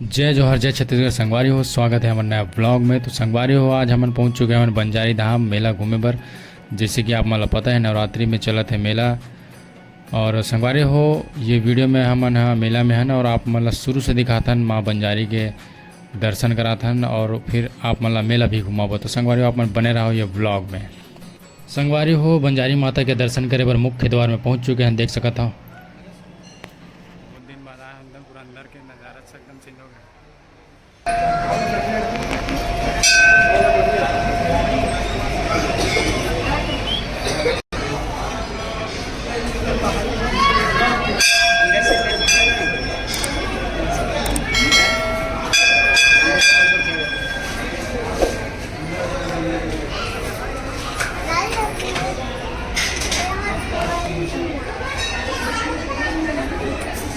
जय जोहर जय छत्तीसगढ़। संगवारी हो, स्वागत है हमारे नया ब्लॉग में। तो संगवारी हो, आज हमन पहुंच चुके हैं बंजारी धाम मेला घूमे बर। जैसे कि आप मतलब पता है नवरात्रि में चलत है मेला। और संगवारी हो, ये वीडियो में हमन मेला में हन और आप मतलब शुरू से दिखाथन माँ बंजारी के दर्शन कराथन और फिर आप मतलब मेला भी घुमाबो। तो संगवारी हो, आप मन बने रहो ये ब्लॉग में। संगवारी हो, बंजारी माता के दर्शन करे बर मुख्य द्वार में पहुँच चुके हैं, देख सकत हो। दिन बाद एकदम पूरा अंदर के नज़ारा से एकदम चेंज हो गया।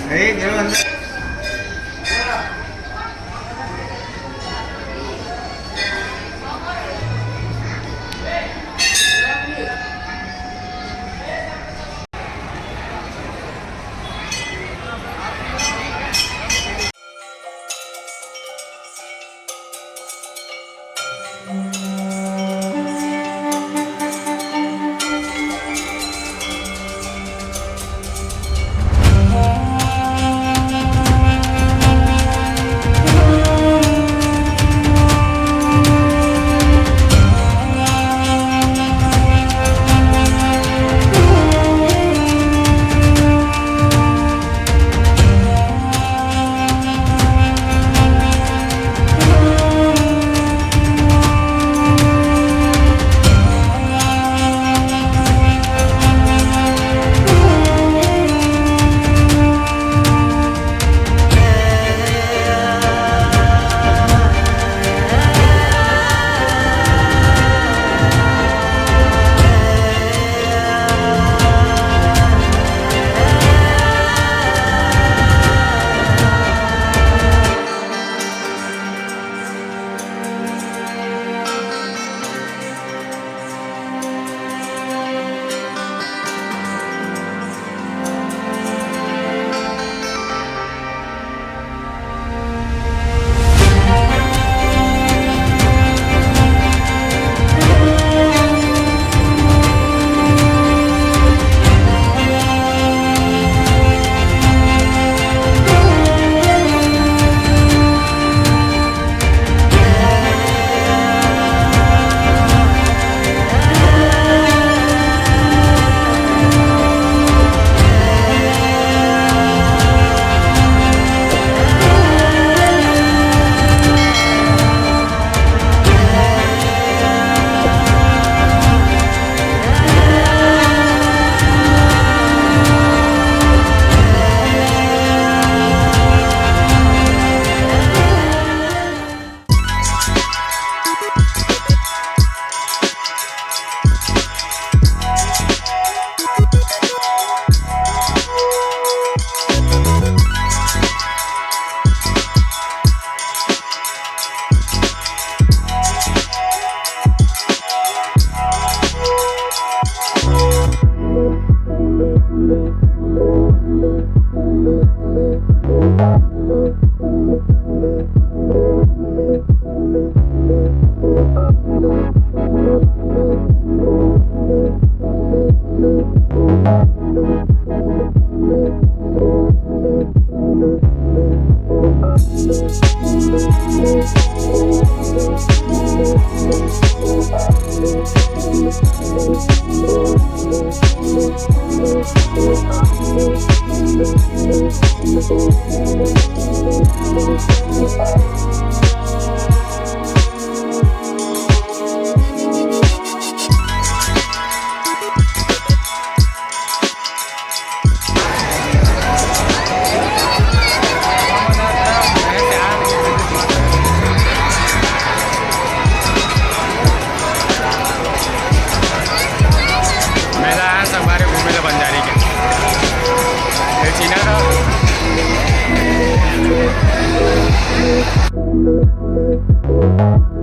Thank you.